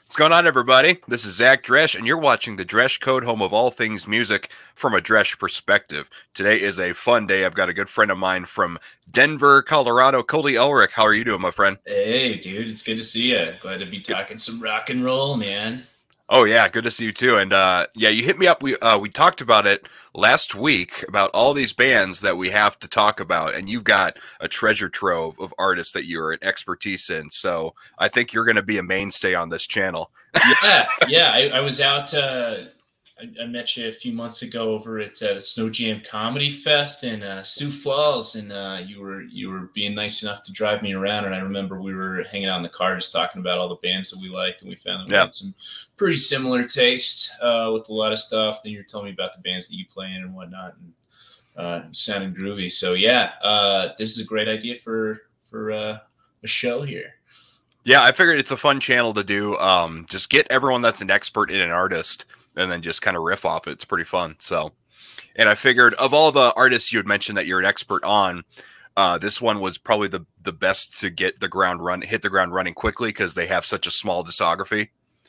What's going on, everybody? This is Zach Dresch, and you're watching the Dresch Code, home of all things music from a Dresch perspective. Today is a fun day. I've got a good friend of mine from Denver, Colorado, Cody Ullrich. How are you doing, my friend? Hey, dude, it's good to see you. Glad to be talking some rock and roll, man. Oh yeah, good to see you too. And yeah, you hit me up. We talked about it last week about all these bands that we have to talk about, and you've got a treasure trove of artists that you're an expertise in. So I think you're going to be a mainstay on this channel. Yeah. I was out. I met you a few months ago over at the Snow Jam Comedy Fest in Sioux Falls, and you were being nice enough to drive me around. And I remember we were hanging out in the car just talking about all the bands that we liked, and we found that we had some pretty similar taste with a lot of stuff. Then you were telling me about the bands that you play in and whatnot, and sounding groovy. So yeah, this is a great idea for a show here. Yeah, I figured it's a fun channel to do. Just get everyone that's an expert in an artist and then just kind of riff off it. It's pretty fun. So, and I figured of all the artists you had mentioned that you're an expert on, this one was probably the best to get the ground hit the ground running quickly because they have such a small discography.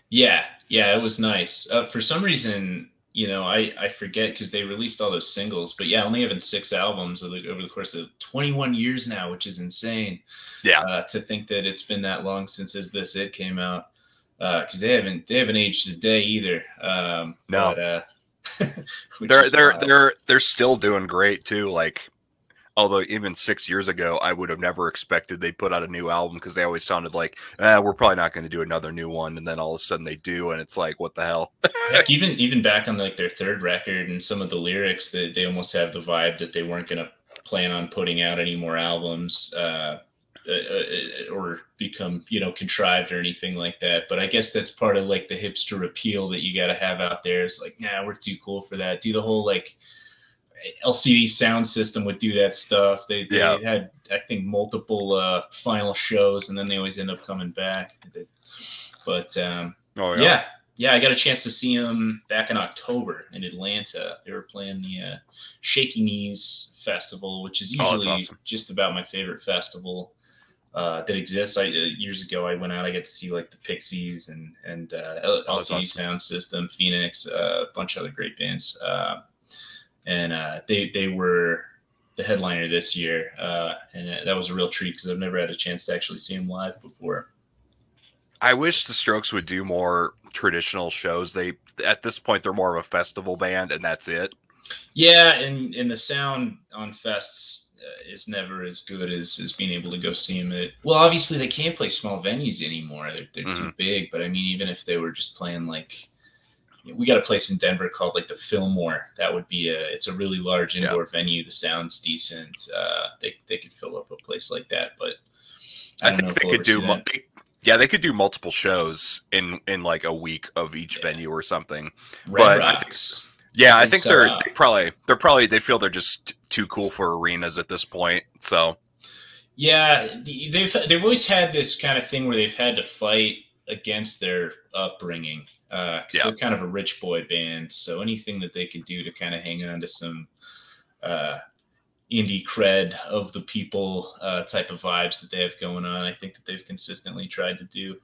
Yeah, it was nice. For some reason, I forget because they released all those singles, but yeah, only having 6 albums over the course of 21 years now, which is insane. Yeah, to think that it's been that long since This It came out, because they haven't aged a day either. No, but, they're still doing great too. Like, although even 6 years ago, I would have never expected they'd put out a new album because they always sounded like, we're probably not going to do another new one. And then all of a sudden they do. And it's like, what the hell? Heck, even back on like their 3rd record and some of the lyrics, that they almost have the vibe that they weren't going to plan on putting out any more albums or become, contrived or anything like that. But I guess that's part of like the hipster appeal that you got to have out there. It's like, nah, we're too cool for that. Do the whole like LCD sound system would do that stuff. They had, I think, multiple final shows, and then they always end up coming back. But yeah, I got a chance to see them back in October in Atlanta. They were playing the Shaky Knees Festival, which is usually awesome. Just about my favorite festival that exists. Years ago, I went out. I got to see like the Pixies and LCD awesome. Sound System, Phoenix, a bunch of other great bands. And they were the headliner this year, and that was a real treat because I've never had a chance to actually see them live before. I wish the Strokes would do more traditional shows. At this point, they're more of a festival band, and that's it. Yeah, and the sound on fests is never as good as being able to go see them at. Well, obviously they can't play small venues anymore; they're too big. But I mean, even if they were just playing like. We got a place in Denver called like the Fillmore. That would be it's a really large indoor venue. The sound's decent. They could fill up a place like that, but I think they could do. They could do multiple shows in like a week of each venue or something. Red Rocks. I think they feel they're just too cool for arenas at this point. So yeah, they've always had this kind of thing where they've had to fight against their upbringing. They're kind of a rich boy band, so anything that they could do to kind of hang on to some indie cred of the people type of vibes that they have going on, I think that they've consistently tried to do.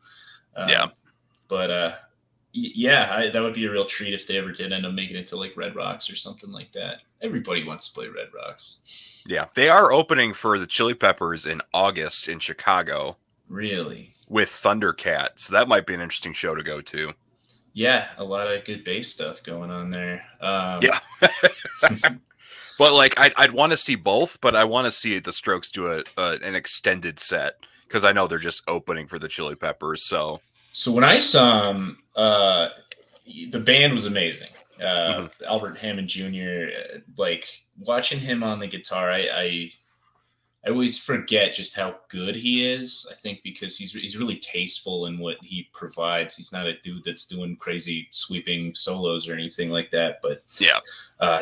That would be a real treat if they ever did end up making it to like Red Rocks or something like that. Everybody wants to play Red Rocks. Yeah, they are opening for the Chili Peppers in August in Chicago. Really? With Thundercat, so that might be an interesting show to go to. Yeah, a lot of good bass stuff going on there. But like, I'd want to see both, but I want to see the Strokes do an extended set because I know they're just opening for the Chili Peppers. So when I saw them, the band was amazing. Albert Hammond Jr. Like watching him on the guitar, I always forget just how good he is. I think because he's really tasteful in what he provides. He's not a dude that's doing crazy sweeping solos or anything like that. But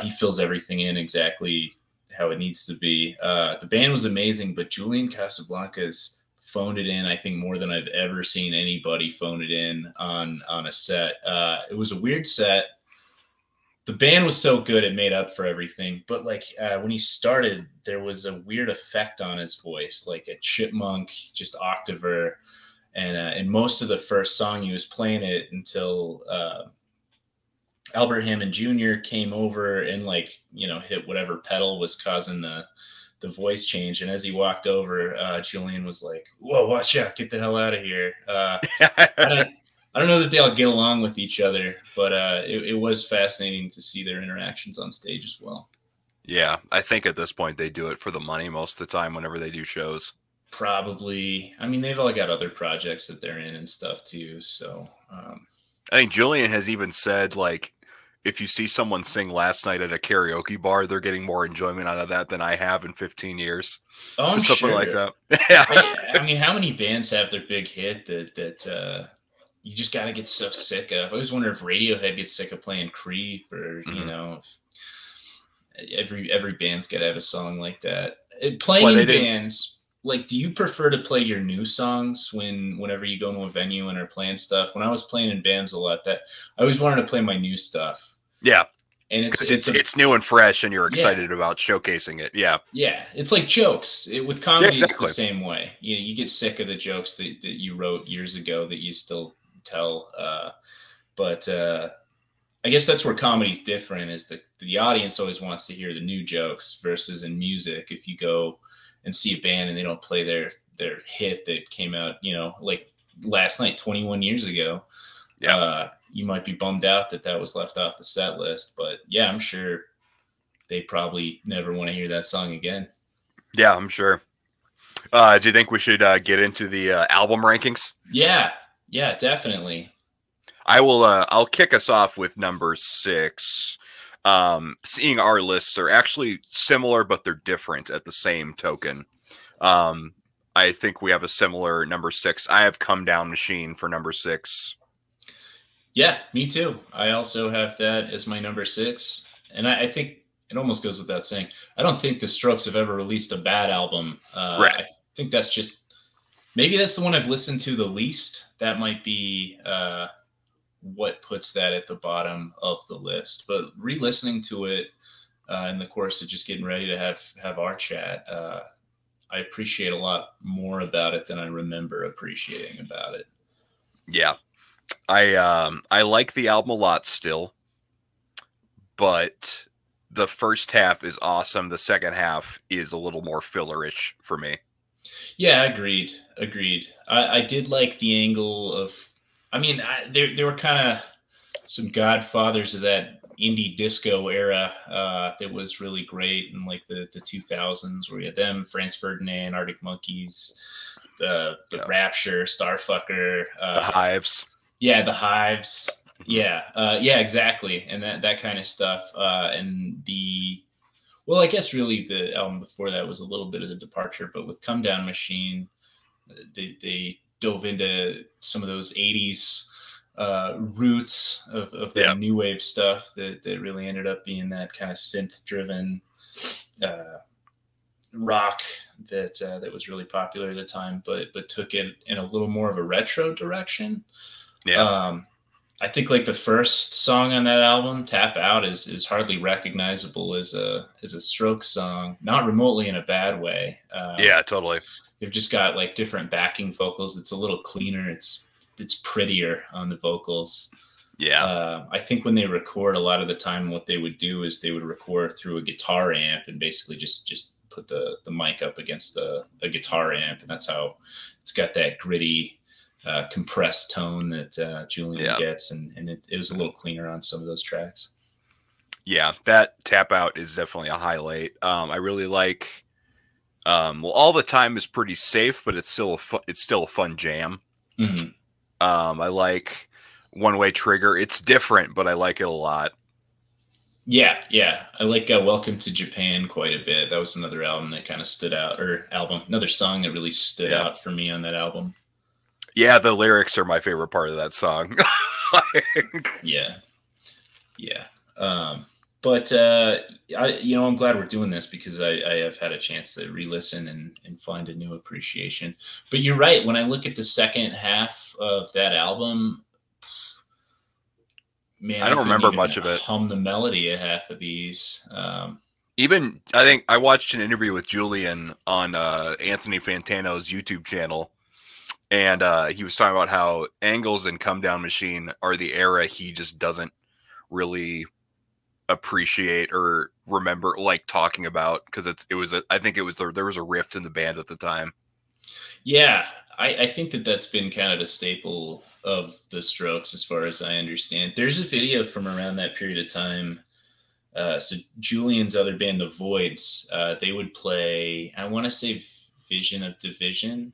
he fills everything in exactly how it needs to be. The band was amazing, but Julian Casablancas phoned it in, I think, more than I've ever seen anybody phone it in on a set. It was a weird set. The band was so good it made up for everything, but like when he started, there was a weird effect on his voice, like a chipmunk, just octaver, And most of the first song he was playing it until Albert Hammond Jr. came over and like, you know, hit whatever pedal was causing the voice change. And as he walked over, Julian was like, "Whoa, watch out, get the hell out of here." I don't know that they all get along with each other, but it was fascinating to see their interactions on stage as well. Yeah, I think at this point they do it for the money most of the time whenever they do shows. Probably. I mean, they've all got other projects that they're in and stuff too. So I think Julian has even said, like, if you see someone sing Last Night at a karaoke bar, they're getting more enjoyment out of that than I have in 15 years. Oh, I'm something sure. like that. Yeah. I mean, how many bands have their big hit that you just got to get so sick of? I always wonder if Radiohead gets sick of playing Creep, or you know, every band's got to have a song like that. Playing in bands. Like, do you prefer to play your new songs whenever you go to a venue and are playing stuff? When I was playing in bands a lot, that I always wanted to play my new stuff. Yeah, and it's new and fresh, and you're excited about showcasing it. Yeah, yeah, it's like jokes. With comedy, it's the same way. You get sick of the jokes that you wrote years ago that you still tell. But I guess that's where comedy's different. Is the audience always wants to hear the new jokes versus in music. If you go and see a band and they don't play their hit that came out, you know, like last night, 21 years ago, you might be bummed out that was left off the set list. But yeah, I'm sure they probably never want to hear that song again. Yeah, I'm sure. Do you think we should get into the album rankings? Yeah, definitely. I'll kick us off with number 6. Seeing our lists are actually similar, but they're different at the same token. I think we have a similar number 6. I have Come Down Machine for number 6. Yeah, me too. I also have that as my number 6. And I think it almost goes without saying, I don't think the Strokes have ever released a bad album. Right. I think that's just, maybe that's the one I've listened to the least. That might be what puts that at the bottom of the list. But re-listening to it in the course of just getting ready to have our chat, I appreciate a lot more about it than I remember appreciating about it. Yeah. I like the album a lot still, but the first half is awesome. The second half is a little more fillerish for me. Yeah, agreed. I did like the angle of, I mean, there were kind of some godfathers of that indie disco era that was really great in like the 2000s, where you had them, Franz Ferdinand, Arctic Monkeys, the Rapture, Starfucker, the Hives. Yeah, the Hives. Yeah, exactly, and that kind of stuff. And I guess really the album before that was a little bit of a departure, but with Come Down Machine, they dove into some of those 80s roots of the new wave stuff that really ended up being that kind of synth-driven rock that was really popular at the time, but took it in a little more of a retro direction. Yeah. I think like the first song on that album, Tap Out, is hardly recognizable as a Strokes song, not remotely in a bad way. Yeah, totally. They've just got like different backing vocals. It's a little cleaner. It's prettier on the vocals. Yeah. I think when they record, a lot of the time what they would do is they would record through a guitar amp and basically just put the mic up against a guitar amp. And that's how it's got that gritty, compressed tone that Julian gets. And it was a little cleaner on some of those tracks. Yeah, that Tap Out is definitely a highlight. I really like... All the Time is pretty safe, but it's still a fun jam. Mm-hmm. I like One Way Trigger. It's different, but I like it a lot. Yeah. I like Welcome to Japan quite a bit. That was another album that kind of stood out, another song that really stood out for me on that album. Yeah, the lyrics are my favorite part of that song. Yeah. But I'm glad we're doing this because I have had a chance to re-listen and find a new appreciation. But you're right. When I look at the second half of that album, man, I don't remember much of it. Hum the melody of half of these. I think I watched an interview with Julian on Anthony Fantano's YouTube channel, And he was talking about how Angles and Come Down Machine are the era he just doesn't really appreciate or remember like talking about, because I think it was there was a rift in the band at the time. Yeah, I think that's been kind of a staple of the Strokes, as far as I understand. There's a video from around that period of time. So Julian's other band, the Voids, they would play, I want to say Vision of Division.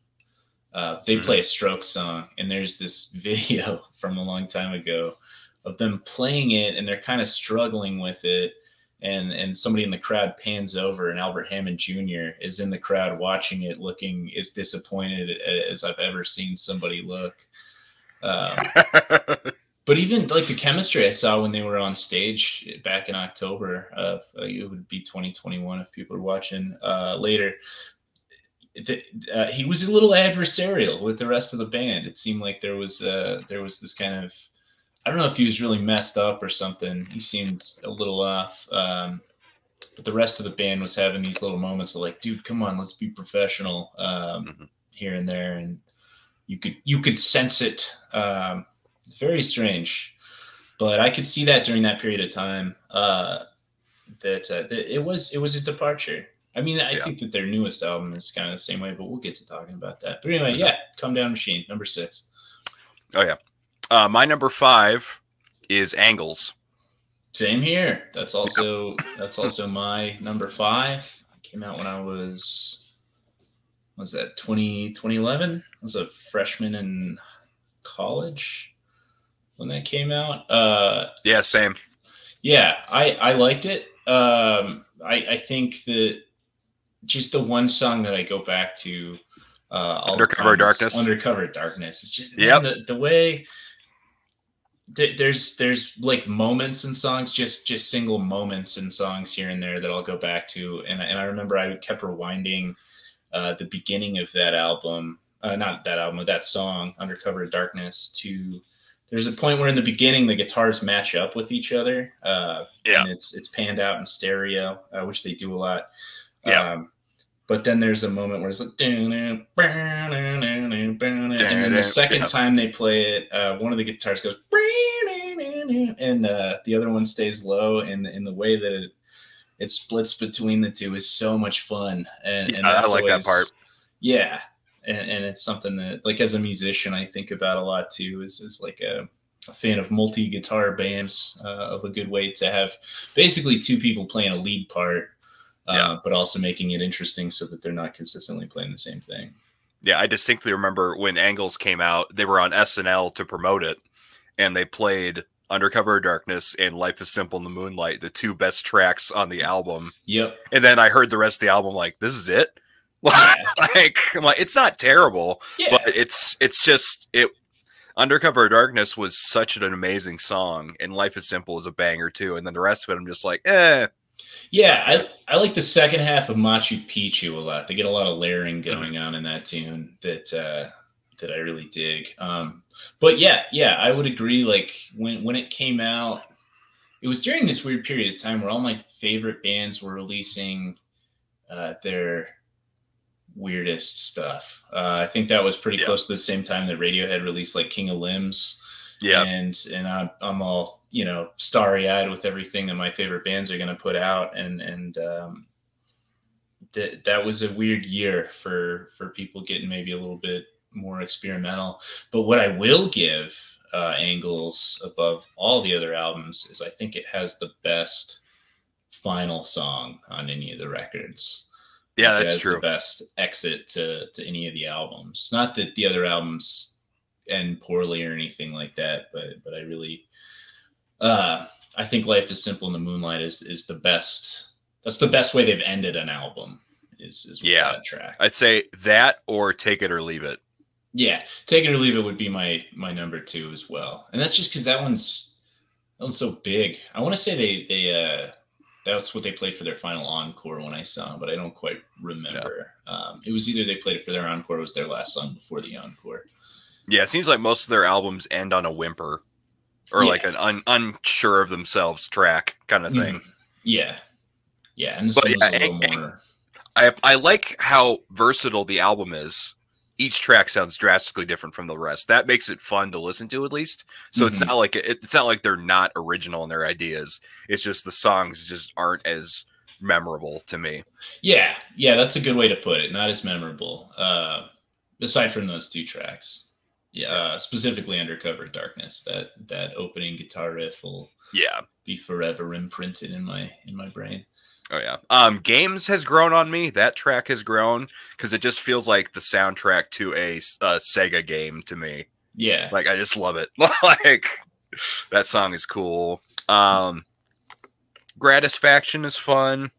They play a Strokes song, and there's this video from a long time ago of them playing it, and they're kind of struggling with it. And somebody in the crowd pans over, and Albert Hammond Jr. is in the crowd watching it, looking as disappointed as I've ever seen somebody look. But even like the chemistry I saw when they were on stage back in October of it would be 2021 if people are watching later. He was a little adversarial with the rest of the band. It seemed like there was this kind of, I don't know if he was really messed up or something. He seemed a little off. But the rest of the band was having these little moments of like, dude, come on, let's be professional here and there. And you could sense it. Very strange. But I could see that during that period of time that it was a departure. I mean, I think that their newest album is kind of the same way, but we'll get to talking about that. But anyway, Come Down Machine, number 6. Oh, yeah. My number 5 is Angles. Same here. That's also my number 5. It came out when I was that 2011? I was a freshman in college when that came out. Yeah, same. Yeah, I liked it. I think that just the one song that I go back to Undercover Darkness. Undercover Darkness. It's just the way there's like moments in songs, just single moments in songs here and there that I'll go back to. And I remember I kept rewinding the beginning of that album, that song, Undercover Darkness, to there's a point where in the beginning the guitars match up with each other. And it's panned out in stereo, which they do a lot. But then there's a moment where it's like, and then the second time they play it, one of the guitars goes, and the other one stays low, and the way that it splits between the two is so much fun. And I like that part. Yeah. And it's something that, like, as a musician, I think about a lot too, is like a fan of multi-guitar bands, of a good way to have basically two people playing a lead part, but also making it interesting so that they're not consistently playing the same thing. Yeah, I distinctly remember when Angles came out, they were on SNL to promote it, and they played Undercover Darkness and Life is Simple in the Moonlight, the two best tracks on the album. Yep. And then I heard the rest of the album, like, this is it? Like, I'm like, it's not terrible, but it's just Undercover Darkness was such an amazing song, and Life is Simple is a banger too. And then the rest of it, I'm just like, Yeah, I like the second half of Machu Picchu a lot. They get a lot of layering going on in that tune that I really dig. But yeah, I would agree. Like when it came out, it was during this weird period of time where all my favorite bands were releasing their weirdest stuff. I think that was pretty close to the same time that Radiohead released like King of Limbs. Yeah, and I'm all, starry-eyed with everything that my favorite bands are going to put out, and that was a weird year for people getting maybe a little bit more experimental. But what I will give Angles above all the other albums is I think it has the best final song on any of the records. Yeah, that's true. The best exit to any of the albums. Not that the other albums end poorly or anything like that, but I really, I think Life is Simple in the Moonlight is the best. That's the best way they've ended an album. Is with that track. I'd say that or Take It or Leave It. Yeah, Take It or Leave It would be my number 2 as well, and that's just because that one's so big. I want to say they that's what they played for their final encore when I saw them, but I don't quite remember. It was either they played it for their encore or it was their last song before the encore. Yeah, it seems like most of their albums end on a whimper or like an unsure of themselves track kind of thing. Yeah. And this one was a little more... I like how versatile the album is. each track sounds drastically different from the rest. That makes it fun to listen to, at least. So it's not like it's not like they're not original in their ideas. It's just the songs just aren't as memorable to me. Yeah, that's a good way to put it. Not as memorable, aside from those 2 tracks. Yeah, specifically Undercover Darkness. That opening guitar riff will be forever imprinted in my brain. Oh yeah. Games has grown on me. That track has grown because it just feels like the soundtrack to a Sega game to me. Yeah. Like I just love it. Like that song is cool. Gratisfaction is fun.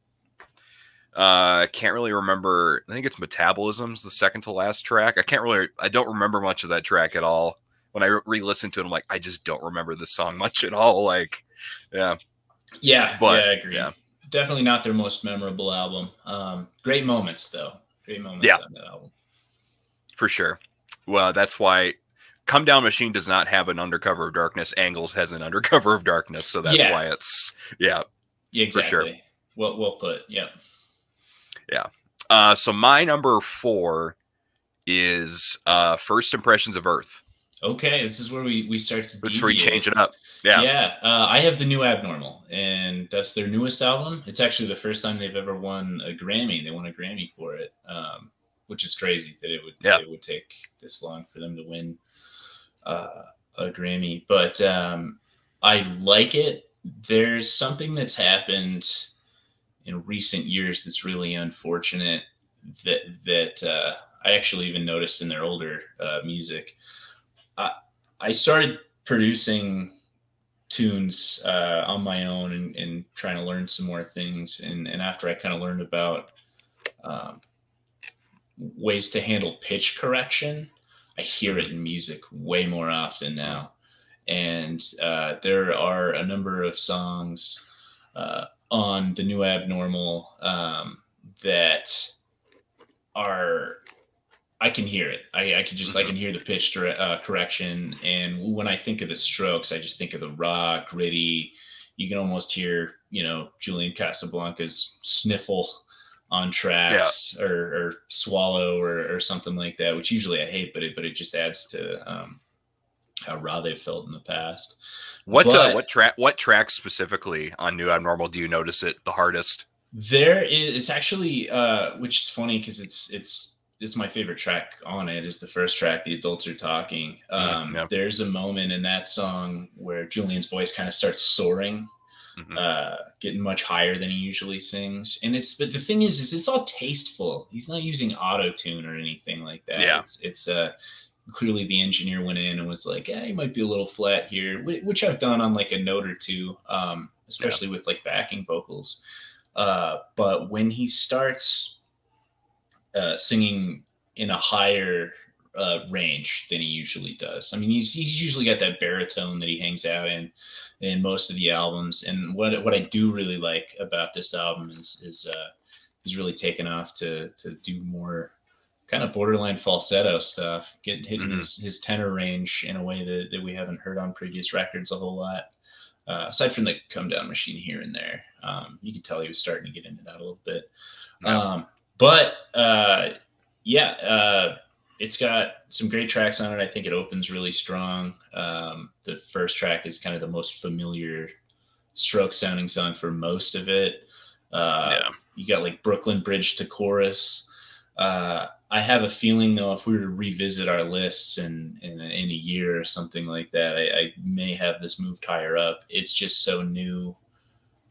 I can't really remember. I think it's Metabolism's the second to last track. I don't remember much of that track at all. When I re-listened to it, I'm like, I just don't remember this song much at all. Like, yeah. But, I agree. Yeah. Definitely not their most memorable album. Great moments, though. Great moments on that album. For sure. Well, that's why Come Down Machine does not have an Undercover of Darkness. Angles has an Undercover of Darkness. So that's why it's, exactly. For sure. Well put. Yeah. Yeah. So my number 4 is First Impressions of Earth. Okay, this is where we start to. This is where we change it up. Yeah. Yeah. I have The New Abnormal, and that's their newest album. It's actually the first time they've ever won a Grammy. They won a Grammy for it, which is crazy that it would take this long for them to win a Grammy. But I like it. There's something that's happened in recent years that's really unfortunate that I actually even noticed in their older music. I started producing tunes on my own and trying to learn some more things. And after I kind of learned about ways to handle pitch correction, I hear it in music way more often now. And there are a number of songs on The New Abnormal that are, I can hear it. I can hear the pitch correction. And when I think of the Strokes, I just think of the raw, gritty. You can almost hear, Julian Casablancas sniffle on tracks or swallow or something like that, which usually I hate, but it just adds to how raw they've felt in the past. What track specifically on New Abnormal do you notice it the hardest? There is actually, which is funny because it's my favorite track on it is the first track, The Adults Are Talking. There's a moment in that song where Julian's voice kind of starts soaring, getting much higher than he usually sings. But the thing is it's all tasteful. He's not using auto-tune or anything like that. Yeah. It's clearly the engineer went in and was like, he might be a little flat here, which I've done on like a note or two, especially with like backing vocals. But when he starts singing in a higher range than he usually does, I mean, he's usually got that baritone that he hangs out in most of the albums. And what I do really like about this album is he's really taken off to do more kind of borderline falsetto stuff, hitting his tenor range in a way that we haven't heard on previous records a whole lot. Aside from the Come Down Machine here and there, you could tell he was starting to get into that a little bit. It's got some great tracks on it. I think it opens really strong. The first track is kind of the most familiar Strokes sounding song for most of it. You got like Brooklyn Bridge to chorus. I have a feeling, though, if we were to revisit our lists in a year or something like that, I may have this moved higher up. It's just so new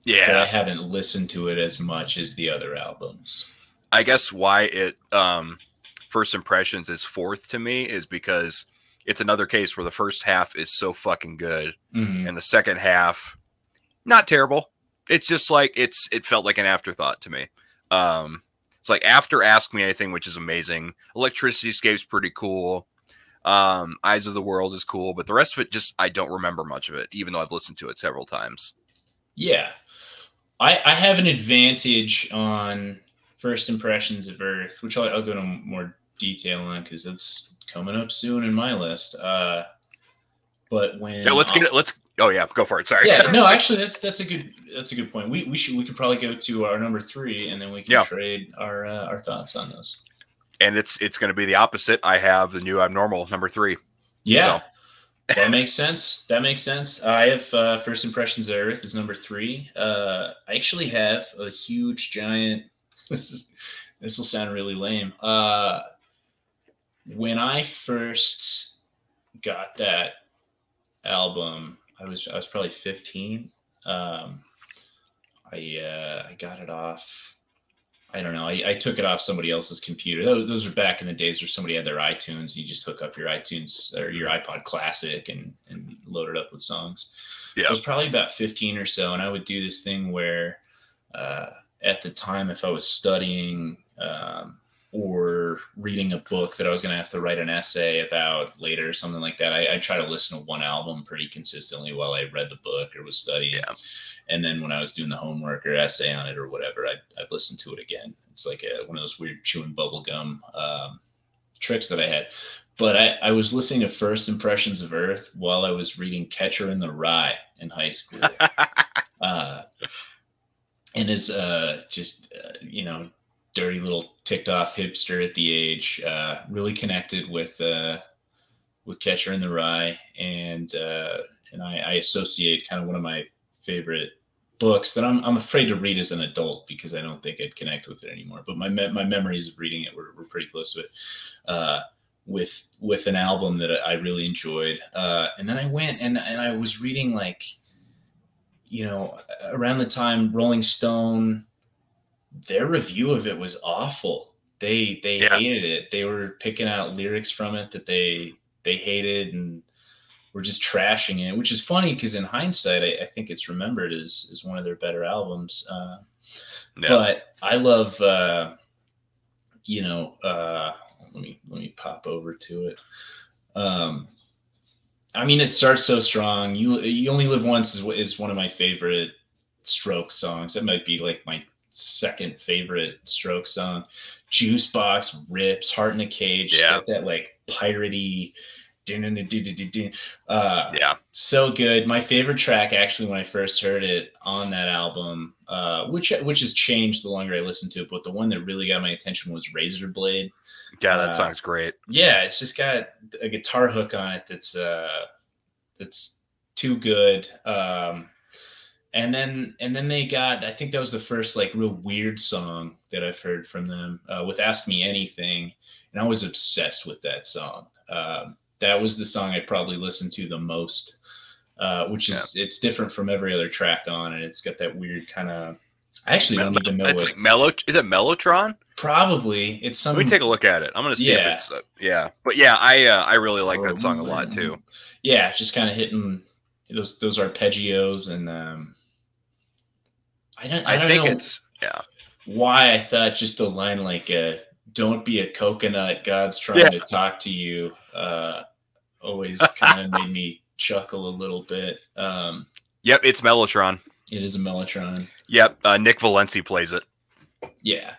that I haven't listened to it as much as the other albums. I guess why it First Impressions is 4th to me is because it's another case where the first half is so fucking good, and the second half, not terrible. It's just like it felt like an afterthought to me. It's like after Ask Me Anything, which is amazing. Electricity Escape's pretty cool. Eyes of the World is cool, but the rest of it I don't remember much of it, even though I've listened to it several times. Yeah. I have an advantage on First Impressions of Earth, which I'll go into more detail on because it's coming up soon in my list. But when oh yeah, go for it. Sorry. Yeah, no, actually that's a good point. We could probably go to our number 3 and then we can trade our thoughts on those. And it's going to be the opposite. I have the New Abnormal #3. Yeah. So. That makes sense. That makes sense. I have First Impressions of Earth is #3. I actually have a huge, giant. This will sound really lame. When I first got that album, I was probably 15. I got it off. I don't know. I took it off somebody else's computer. Those are back in the days where somebody had their iTunes. You just hook up your iTunes or your iPod Classic and load it up with songs. Yeah. I was probably about 15 or so, and I would do this thing where at the time, if I was studying or reading a book that I was going to have to write an essay about later or something like that, I'd try to listen to one album pretty consistently while I read the book or was studying. Yeah. And then when I was doing the homework or essay on it or whatever, I'd listen to it again. It's like one of those weird chewing bubble gum tricks that I had. But I was listening to First Impressions of Earth while I was reading Catcher in the Rye in high school. And as dirty little ticked off hipster at the age, really connected with Catcher in the Rye. And I associate kind of one of my favorite books that I'm afraid to read as an adult because I don't think I'd connect with it anymore. But my memories of reading it were pretty close to it, with an album that I really enjoyed. And then I went and I was reading, like, around the time Rolling Stone, their review of it was awful. They hated it. They were picking out lyrics from it that they hated and were just trashing it, which is funny because in hindsight, I think it's remembered as one of their better albums. But I love, let me pop over to it. I mean, it starts so strong. You Only Live Once is one of my favorite Strokes songs. That might be like my second favorite Strokes song. Juicebox rips, Heart in a Cage. Yeah. Got that like piratey. So good. My favorite track, actually, when I first heard it on that album, which has changed the longer I listened to it, but the one that really got my attention was Razor Blade. Yeah, that song's great. Yeah, it's just got a guitar hook on it that's too good. And then they got, I think that was the first like real weird song that I've heard from them, with Ask Me Anything, and I was obsessed with that song. That was the song I probably listened to the most, which is it's different from every other track on it. It's got that weird kind of. I actually don't even know. It's like Is it Mellotron? Probably. It's some. Let me take a look at it. I'm gonna see if it's But yeah, I really like that song a lot too. Yeah, just kind of hitting those arpeggios, and I think know it's why I thought just the line like "Don't be a coconut, God's trying to talk to you." Always kind of made me chuckle a little bit. Yep, it's Mellotron. It is a Mellotron. Yep, Nick Valenci plays it. Yeah,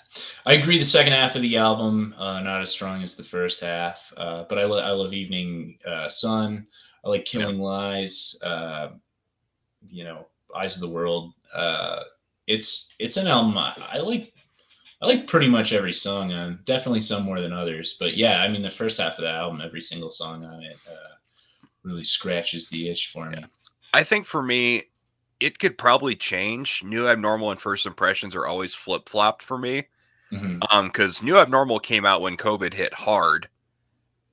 I agree. The second half of the album, not as strong as the first half, but I love Evening Sun. I like Killing Lies. Eyes of the World. It's an album I like. I like pretty much every song on. Definitely some more than others, but yeah, I mean the first half of the album, every single song on it really scratches the itch for me. I think for me, it could probably change. New Abnormal and First Impressions are always flip-flopped for me. Because New Abnormal came out when COVID hit hard,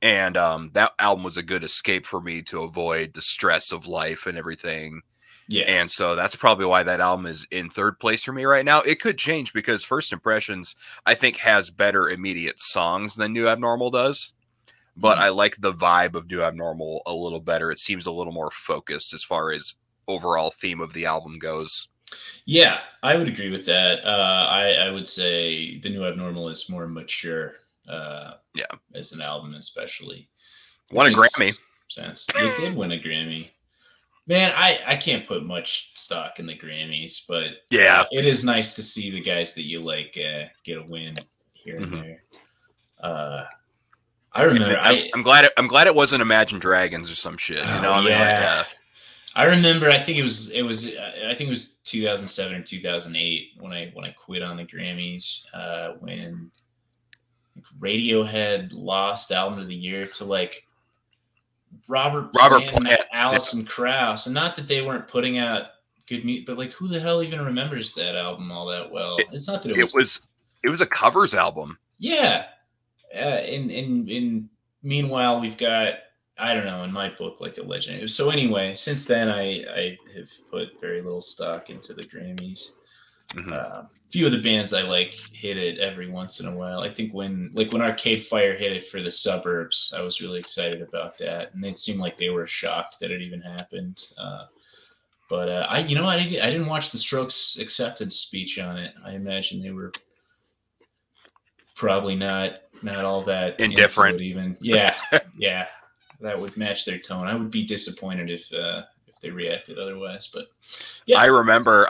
and that album was a good escape for me to avoid the stress of life and everything. Yeah. And so that's probably why that album is in third place for me right now. It could change because First Impressions, I think, has better immediate songs than New Abnormal does. But I like the vibe of New Abnormal a little better. It seems a little more focused as far as overall theme of the album goes. Yeah, I would agree with that. I would say the New Abnormal is more mature. As an album, especially. Won a Grammy. Sense. It did win a Grammy. Man, I can't put much stock in the Grammys, but yeah, it is nice to see the guys that you like get a win here and there. I remember. I'm glad it wasn't Imagine Dragons or some shit. You know, I remember. I think it was 2007 or 2008 when I quit on the Grammys. When Radiohead lost album of the year to like Robert Robert Plant and Plant. Alison Krauss. And not that they weren't putting out good music, but like who the hell even remembers that album all that well? It's not that it was a covers album. Yeah. And meanwhile, we've got, I don't know, in my book, like a legend. So anyway, since then, I have put very little stock into the Grammys. Mm-hmm. Few of the bands I like hit it every once in a while. I think when Arcade Fire hit it for The Suburbs, I was really excited about that, and it seemed like they were shocked that it even happened. But I didn't watch the Strokes acceptance speech on it. I imagine they were probably not all that indifferent. Even yeah, that would match their tone. I would be disappointed if they reacted otherwise. But yeah, I remember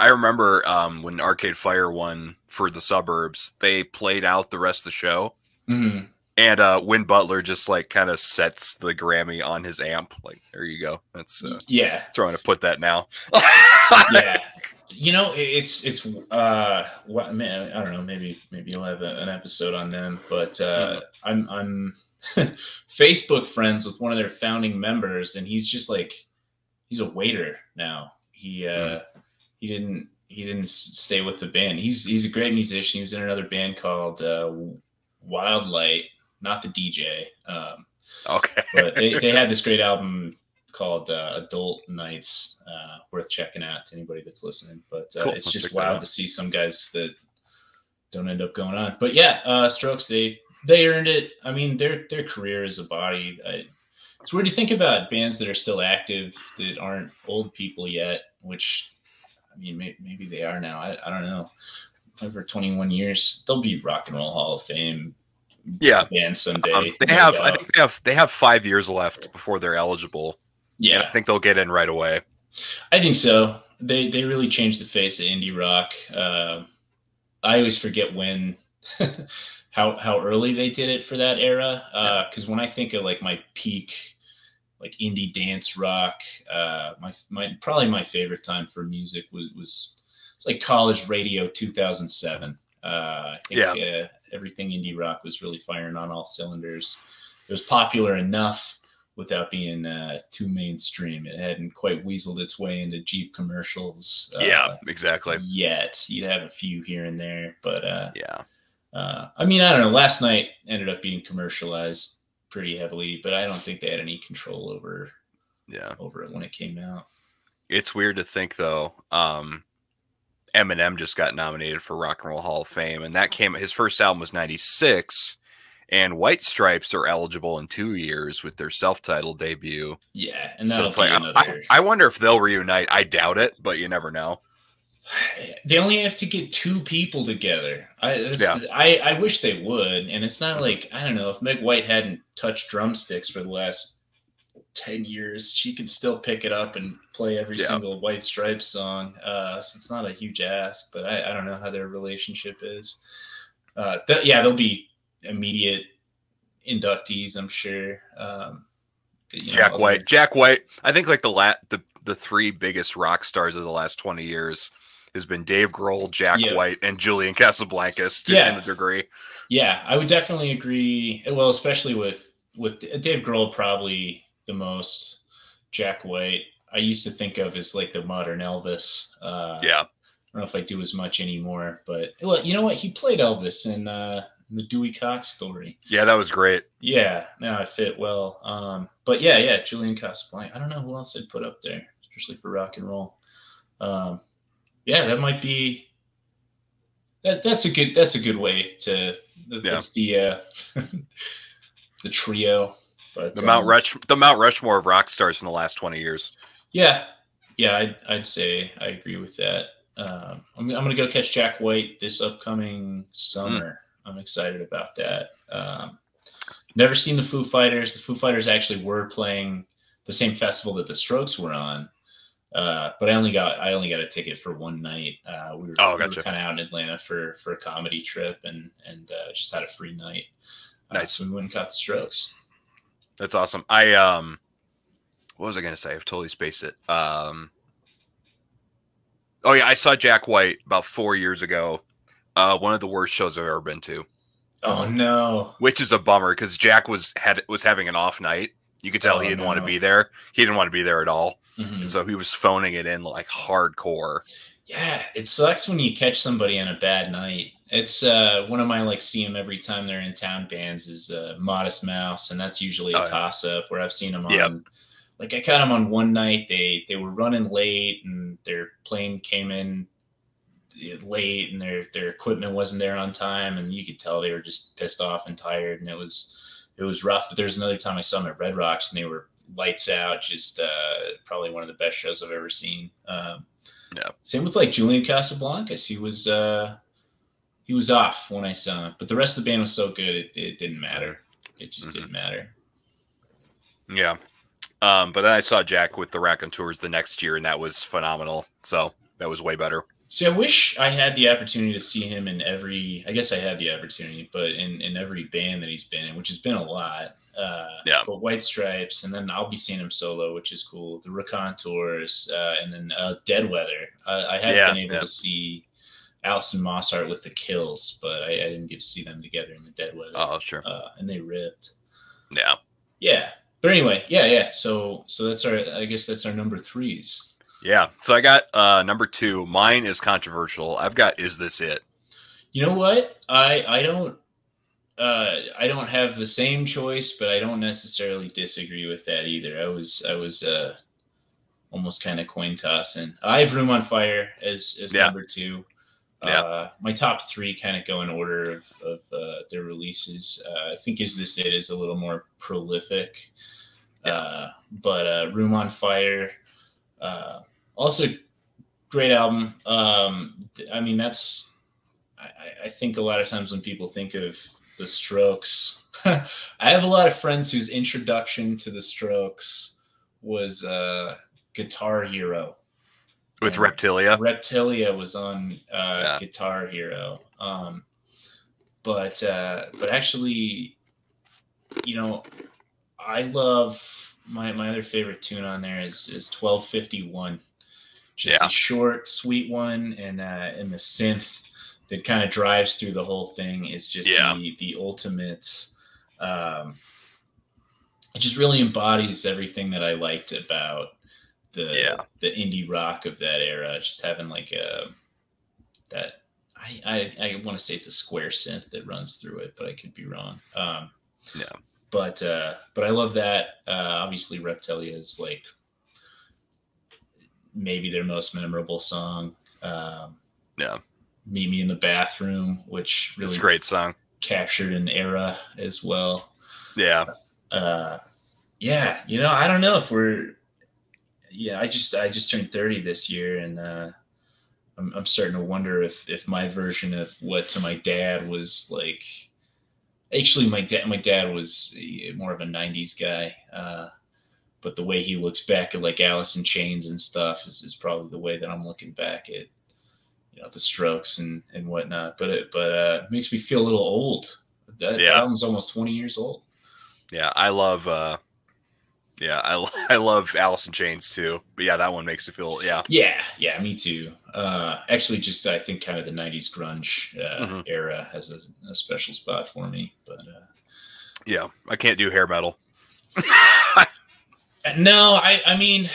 when Arcade Fire won for The Suburbs, they played out the rest of the show, mm-hmm. and Win Butler just like kind of sets the Grammy on his amp. Like, there you go. That's throwing to put that now. Yeah. It's what, man, I don't know, maybe you'll have an episode on them, but I'm Facebook friends with one of their founding members, and he's just like, he's a waiter now. He didn't stay with the band. He's a great musician. He was in another band called Wildlight, not the DJ. Okay. But they had this great album called Adult Nights, worth checking out to anybody that's listening. But cool. It's just wild to see some guys that don't end up going on. But yeah, Strokes, they earned it. I mean, their career as a body. It's weird to think about bands that are still active that aren't old people yet, which, I mean, maybe they are now. I don't know. For 21 years, they'll be Rock and Roll Hall of Fame. Yeah, band someday. I think they have 5 years left before they're eligible. Yeah, and I think they'll get in right away. I think so. They really changed the face of indie rock. I always forget when, how early they did it for that era. Because when I think of like my peak, like indie dance rock, probably my favorite time for music was it's like college radio 2007. I think everything indie rock was really firing on all cylinders. It was popular enough without being too mainstream. It hadn't quite weaseled its way into Jeep commercials. Exactly. Yet you'd have a few here and there, but I mean, I don't know. Last Night ended up being commercialized pretty heavily, but I don't think they had any control over it when it came out. It's weird to think though. Eminem just got nominated for Rock and Roll Hall of Fame, and his first album was '96. And White Stripes are eligible in 2 years with their self-titled debut. Yeah, and so it's like I wonder if they'll reunite. I doubt it, but you never know. They only have to get two people together. I wish they would, and it's not like, I don't know, if Meg White hadn't touched drumsticks for the last 10 years, she could still pick it up and play every single White Stripes song. So it's not a huge ask, but I don't know how their relationship is. They'll be immediate inductees, I'm sure. Jack White. I think like the three biggest rock stars of the last 20 years has been Dave Grohl, Jack White, and Julian Casablancas to a degree. Yeah, I would definitely agree. Well, especially with Dave Grohl, probably the most. Jack White, I used to think of as like the modern Elvis. I don't know if I do as much anymore, but well, you know what? He played Elvis in the Dewey Cox Story. Yeah, that was great. Yeah, no, it fit well. But Julian Casablancas. I don't know who else I'd put up there, especially for rock and roll. That might be. That's a good way to. That's the the trio. But the Mount Rushmore of rock stars in the last 20 years. Yeah, I'd say I agree with that. I'm gonna go catch Jack White this upcoming summer. I'm excited about that. Never seen the Foo Fighters. The Foo Fighters actually were playing the same festival that the Strokes were on, but I only got a ticket for one night. We were kind of out in Atlanta for a comedy trip and just had a free night. Nice. So we went and caught the Strokes. That's awesome. What was I going to say? I've totally spaced it. I saw Jack White about 4 years ago. One of the worst shows I've ever been to. Oh no. which is a bummer because Jack was having an off night. You could tell Oh he didn't want to no. be there. He didn't want to be there at all, and Mhm. so he was phoning it in like hardcore. Yeah, it sucks when you catch somebody on a bad night. It's one of my like see them every time they're in town bands is Modest Mouse, and that's usually a Oh, toss up where I've seen them yeah. on. Like I caught them on one night. They were running late, and their plane came in late, and their equipment wasn't there on time, and you could tell they were just pissed off and tired, and it was rough. But there's another time I saw them at Red Rocks, and they were lights out. Just probably one of the best shows I've ever seen. Yeah. Same with like Julian Casablancas. He was off when I saw him, but the rest of the band was so good it didn't matter. It just didn't matter. Yeah. But then I saw Jack with the Raconteurs the next year, and that was phenomenal. So that was way better. See, I wish I had the opportunity to see him in I guess I had the opportunity, but in every band that he's been in, which has been a lot. Yeah. But White Stripes, and then I'll be seeing him solo, which is cool. The Raconteurs, and then Dead Weather. I have been able to see Alison Mosshart with the Kills, but I didn't get to see them together in the Dead Weather. Oh, sure. And they ripped. Yeah. Yeah. But anyway, yeah. So that's I guess that's our number threes. Yeah. So I got number 2. Mine is controversial. I've got Is This It? You know what? I don't have the same choice, but I don't necessarily disagree with that either. I was almost kind of coin tossing. I have Room on Fire as number 2. My top 3 kind of go in order of their releases. I think Is This It is a little more prolific. But Room on Fire, also great album. I mean, I think a lot of times when people think of the Strokes, I have a lot of friends whose introduction to the Strokes was Guitar Hero. With Reptilia. Reptilia was on Guitar Hero. But actually, you know, I love my other favorite tune on there is 1251. Just a short, sweet one, and the synth that kind of drives through the whole thing is just the ultimate. It just really embodies everything that I liked about the indie rock of that era. Just having like that. I want to say it's a square synth that runs through it, but I could be wrong. But I love that. Obviously, Reptilia is like maybe their most memorable song. Meet Me in the Bathroom, which really it's a great song. Captured an era as well. Yeah. You know, I don't know if I just turned 30 this year, and I'm starting to wonder if my version of what to my dad was like. Actually, my dad was more of a 90s guy, but the way he looks back at like Alice in Chains and stuff is probably the way that I'm looking back at, you know, the Strokes and whatnot. But it makes me feel a little old. That album's almost 20 years old. Yeah, I love I love Alice in Chains too. But yeah, that one makes me feel Yeah, me too. Actually, just I think kind of the 90s grunge era has a special spot for me. But yeah, I can't do hair metal. No, I mean,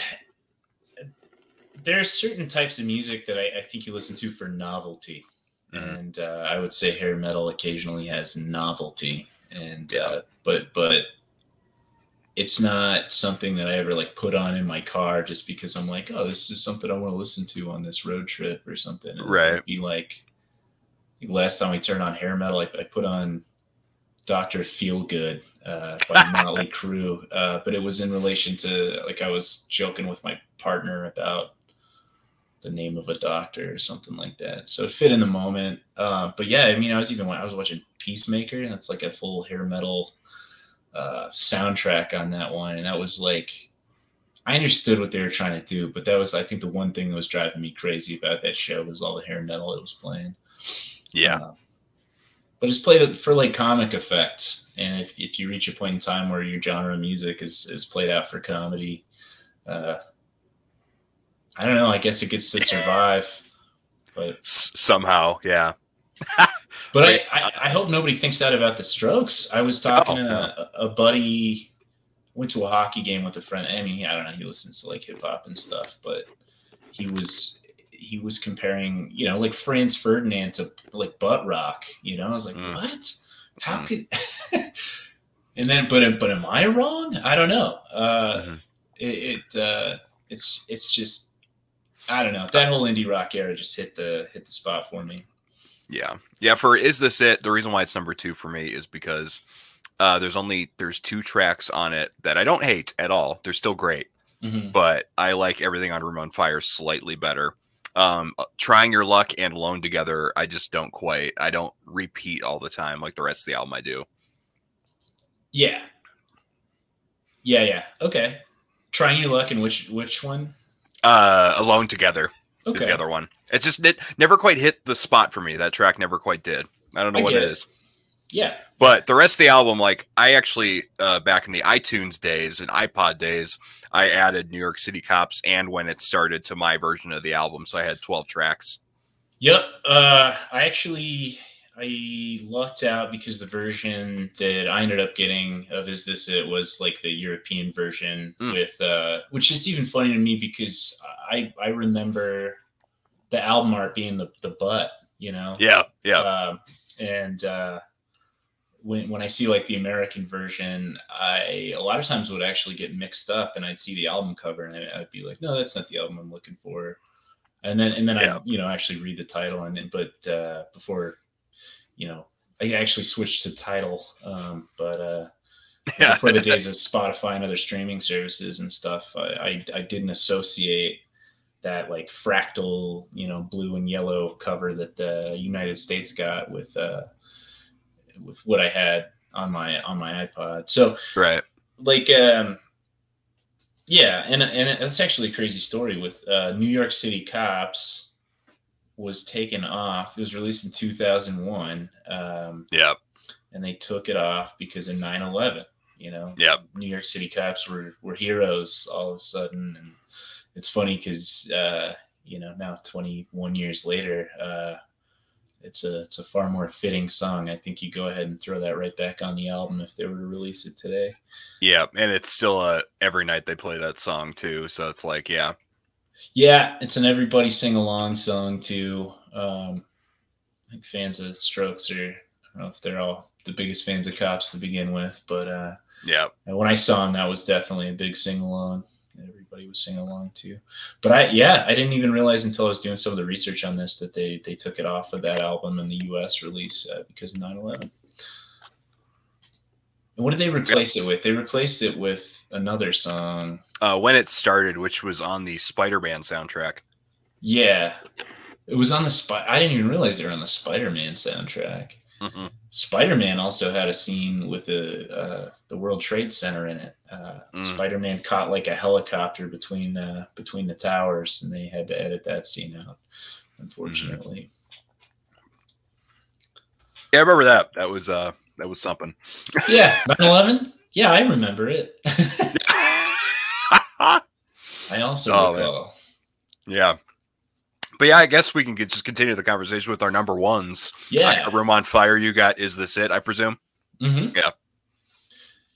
there are certain types of music that I think you listen to for novelty. And I would say hair metal occasionally has novelty, and but it's not something that I ever like put on in my car just because I'm like, oh, this is something I want to listen to on this road trip or something. And it'd be like last time I turned on hair metal, I put on Dr. Feelgood by Motley Crue, but it was in relation to like I was joking with my partner about the name of a doctor or something like that. So it fit in the moment. But yeah, I mean, I was watching Peacemaker, and it's like a full hair metal soundtrack on that one. And that was like, I understood what they were trying to do, but that was, I think, the one thing that was driving me crazy about that show was all the hair metal it was playing. Yeah. But it's played for like comic effect. And if you reach a point in time where your genre of music is played out for comedy, I don't know. I guess it gets to survive, but somehow, yeah. But I hope nobody thinks that about the Strokes. I was talking no, to a buddy, went to a hockey game with a friend. I mean, I don't know, he listens to like hip hop and stuff, but he was comparing, you know, like Franz Ferdinand to like butt rock, you know. I was like, what? How could and then but am I wrong? I don't know. It's just, I don't know. That whole indie rock era just hit the spot for me. Yeah. For Is This It? The reason why it's number 2 for me is because there's 2 tracks on it that I don't hate at all. They're still great, but I like everything on Room on Fire slightly better. Trying Your Luck and Alone Together, I just don't repeat all the time like the rest of the album I do. Yeah. Okay. Trying Your Luck and which one? Alone Together is the other one. It's just it never quite hit the spot for me. That track never quite did. I don't know what it is. Yeah. But the rest of the album, like I actually back in the iTunes days and iPod days, I added New York City Cops and When It Started to my version of the album, so I had 12 tracks. Yep. I lucked out because the version that I ended up getting of Is This It was like the European version with which is even funny to me because I remember the album art being the butt, you know. And when I see like the American version, I a lot of times would actually get mixed up, and I'd see the album cover and I'd be like, no, that's not the album I'm looking for. And then I, you know, actually read the title but before, you know, I actually switched to Tidal, before the days of Spotify and other streaming services and stuff, I didn't associate that like fractal, you know, blue and yellow cover that the United States got with what I had on my iPod. So like yeah, and it's actually a crazy story with New York City Cops was taken off. It was released in 2001. And they took it off because of 9/11, you know. New York City Cops were heroes all of a sudden. And it's funny because you know, now 21 years later, it's a far more fitting song. I think you go ahead and throw that right back on the album if they were to release it today. Yeah, and it's still every night they play that song too. So it's like, yeah, it's an everybody sing along song too. I think fans of Strokes are, I don't know if they're all the biggest fans of Cops to begin with, but and when I saw them, that was definitely a big sing along. Everybody was singing along too. But I didn't even realize until I was doing some of the research on this that they took it off of that album in the US release because of 9/11. And what did they replace it with? They replaced it with another song. When It Started, which was on the Spider-Man soundtrack. Yeah. It was on I didn't even realize they were on the Spider-Man soundtrack. Spider-Man also had a scene with the World Trade Center in it. Spider-Man caught like a helicopter between the towers, and they had to edit that scene out, unfortunately. Yeah, I remember that. That was something. Yeah, 9/11? Yeah, I remember it. I also recall. Man. Yeah. But yeah, I guess we can just continue the conversation with our number ones. Yeah. I got Room on Fire. You got Is This It, I presume? Yeah.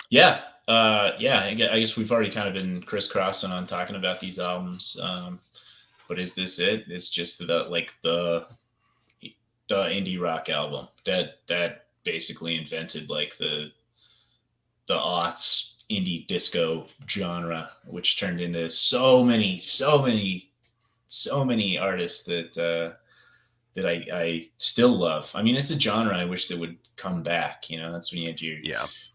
Yeah. I guess we've already kind of been crisscrossing on talking about these albums. But Is This It? It's just the indie rock album that basically invented like the aughts indie disco genre, which turned into so many artists that I still love. I mean, it's a genre I wish that would come back. You know, that's when you had your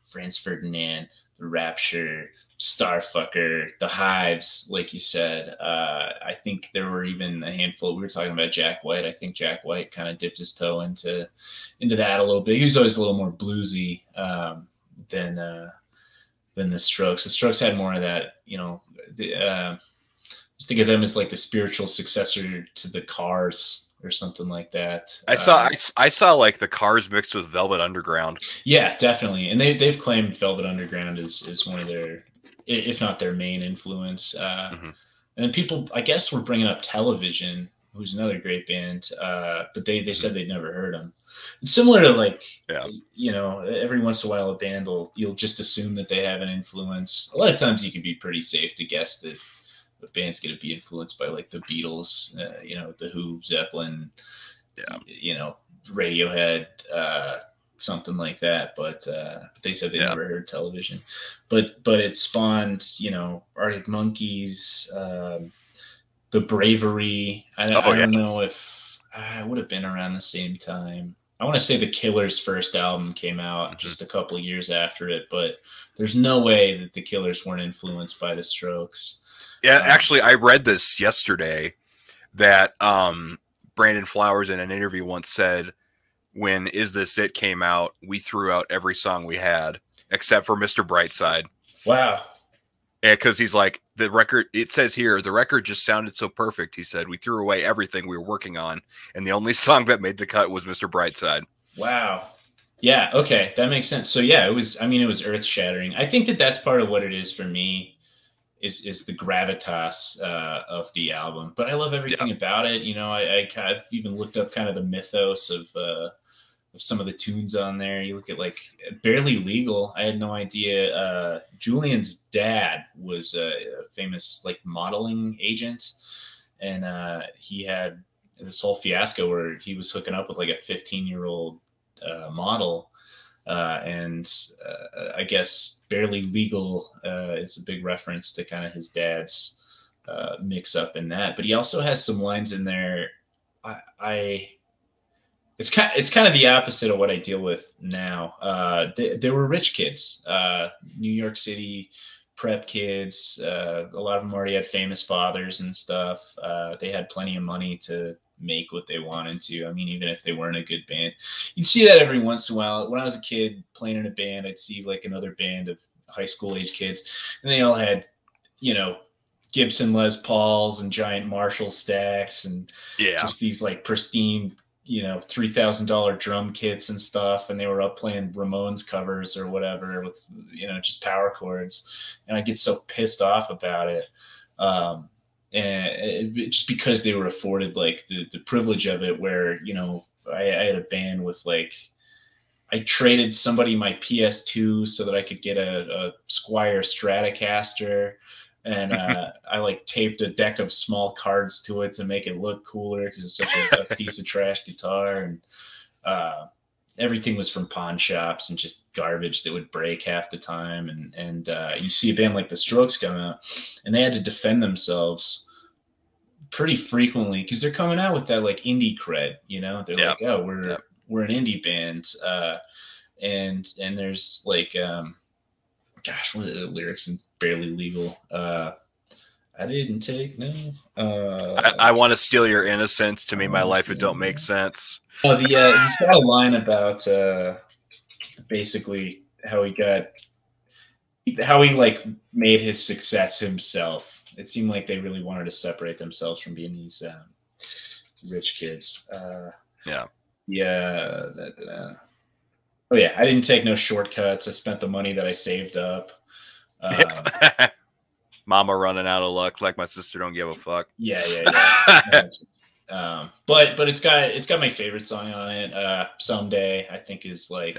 Franz Ferdinand, The Rapture, Starfucker, The Hives, like you said. I think there were even a handful. We were talking about Jack White. I think Jack White kind of dipped his toe into that a little bit. He was always a little more bluesy than the Strokes. The Strokes had more of that, you know. Just think of them as like the spiritual successor to the Cars or something like that. I saw like the Cars mixed with Velvet Underground. Yeah, definitely. And they've claimed Velvet Underground is one of their, if not their main influence. And then people, I guess, were bringing up Television who's another great band. But they said they'd never heard them. It's similar to like, you know, every once in a while a band you'll just assume that they have an influence. A lot of times you can be pretty safe to guess that a band's going to be influenced by like the Beatles, you know, the Who, Zeppelin, you know, Radiohead, something like that. But they said they never heard Television. But it spawned, you know, Arctic Monkeys, The Bravery. I don't know if it would have been around the same time. I want to say the Killers' first album came out just a couple of years after it, but there's no way that the Killers weren't influenced by the Strokes. Yeah, actually, I read this yesterday that Brandon Flowers in an interview once said, when Is This It came out, we threw out every song we had except for Mr. Brightside. Wow. Yeah, because he's like, the record, it says here, the record just sounded so perfect. He said, we threw away everything we were working on, and the only song that made the cut was Mr. Brightside. Wow. Yeah, okay, that makes sense. So yeah, it was earth-shattering. I think that that's part of what it is for me, is the gravitas of the album. But I love everything about it. You know, I've even looked up kind of the mythos of some of the tunes on there. You look at like Barely Legal. I had no idea. Julian's dad was a famous like modeling agent, and he had this whole fiasco where he was hooking up with like a 15-year-old model. And I guess Barely Legal is a big reference to kind of his dad's mix up in that. But he also has some lines in there. It's kind of the opposite of what I deal with now. They were rich kids, New York City prep kids. A lot of them already had famous fathers and stuff. They had plenty of money to make what they wanted to. I mean, even if they weren't a good band, you'd see that every once in a while. When I was a kid playing in a band, I'd see like another band of high school age kids, and they all had, you know, Gibson Les Pauls and giant Marshall stacks and just these like pristine, you know, $3,000 drum kits and stuff. And they were up playing Ramones covers or whatever with, you know, just power chords. And I get so pissed off about it. And just because they were afforded like the privilege of it, where, you know, I had a band with like, I traded somebody my PS2 so that I could get a Squier Stratocaster. And I like taped a deck of small cards to it to make it look cooler because it's such a piece of trash guitar. And everything was from pawn shops and just garbage that would break half the time. And you see a band like the Strokes come out, and they had to defend themselves pretty frequently because they're coming out with that like indie cred, you know. They're like, oh, we're an indie band, and there's like, gosh, what are the lyrics in Barely Legal? I didn't take no. I want to steal your innocence. To me, my life, it don't make sense. Oh, he's got a line about basically how he like made his success himself. It seemed like they really wanted to separate themselves from being these rich kids. Oh yeah, I didn't take no shortcuts. I spent the money that I saved up. Mama running out of luck, like my sister don't give a fuck. Yeah. But it's got my favorite song on it. Someday, I think, is like,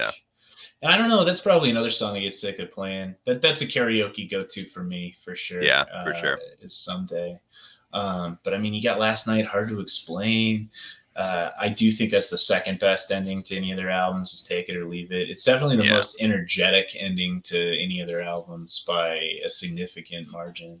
and I don't know, that's probably another song I get sick of playing. That's a karaoke go-to for me, for sure. Yeah, for sure. Is Someday. But I mean, you got Last Night, Hard to Explain. I do think that's the second best ending to any of their albums, is Take It or Leave It. It's definitely the most energetic ending to any of their albums by a significant margin.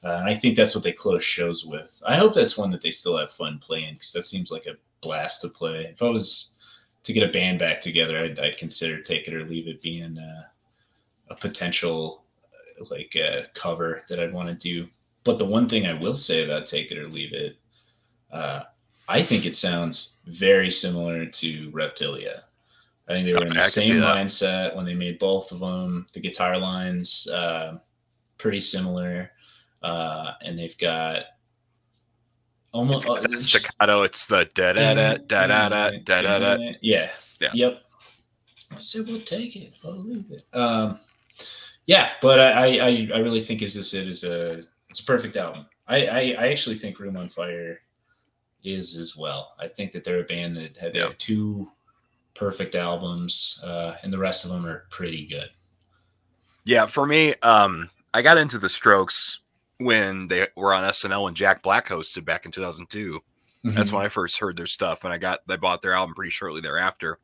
And I think that's what they close shows with. I hope that's one that they still have fun playing, because that seems like a blast to play. If I was to get a band back together, I'd consider Take It or Leave It being a potential like cover that I'd want to do. But the one thing I will say about Take It or Leave It, I think it sounds very similar to Reptilia. I think they were in the same mindset when they made both of them. The guitar lines, pretty similar. And they've got almost staccato. It's the da da da da da da da da. Yeah. Yep. I said, we'll take it. I'll leave it. But I really think Is This It is it's a perfect album. I actually think Room on Fire is as well. I think that they're a band that they Yeah. have 2 perfect albums, and the rest of them are pretty good. Yeah, for me, I got into the Strokes when they were on SNL and Jack Black hosted back in 2002. That's when I first heard their stuff, and I bought their album pretty shortly thereafter.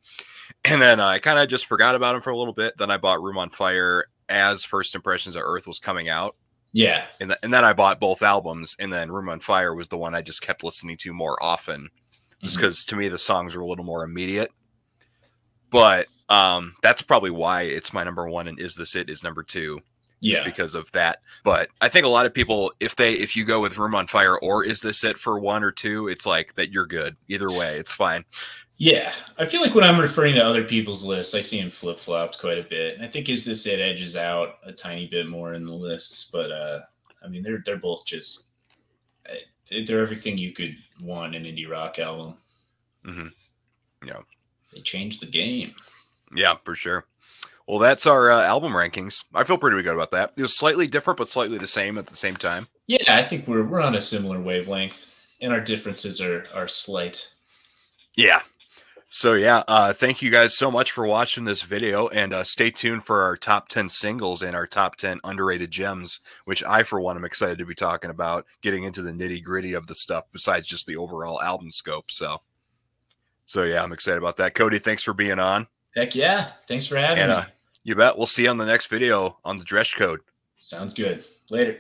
And then I kind of just forgot about them for a little bit. Then I bought Room on Fire as First Impressions of Earth was coming out. Yeah. And then I bought both albums, and then Room on Fire was the one I just kept listening to more often, just because to me the songs were a little more immediate. But that's probably why it's my number 1, and Is This It is number 2. Just because of that. But I think a lot of people, if you go with Room on Fire or Is This It for 1 or 2, it's like that you're good. Either way, it's fine. Yeah. I feel like when I'm referring to other people's lists, I see them flip-flopped quite a bit. And I think Is This It edges out a tiny bit more in the lists. But, I mean, they're both just, they're everything you could want in an indie rock album. Yeah. They changed the game. Yeah, for sure. Well, that's our album rankings. I feel pretty good about that. It was slightly different, but slightly the same at the same time. Yeah, I think we're on a similar wavelength, and our differences are slight. Yeah. So, yeah, thank you guys so much for watching this video, and stay tuned for our top 10 singles and our top 10 underrated gems, which I, for one, am excited to be talking about, getting into the nitty-gritty of the stuff besides just the overall album scope. So yeah, I'm excited about that. Cody, thanks for being on. Heck yeah. Thanks for having me. You bet. We'll see you on the next video on the Dresch Code. Sounds good. Later.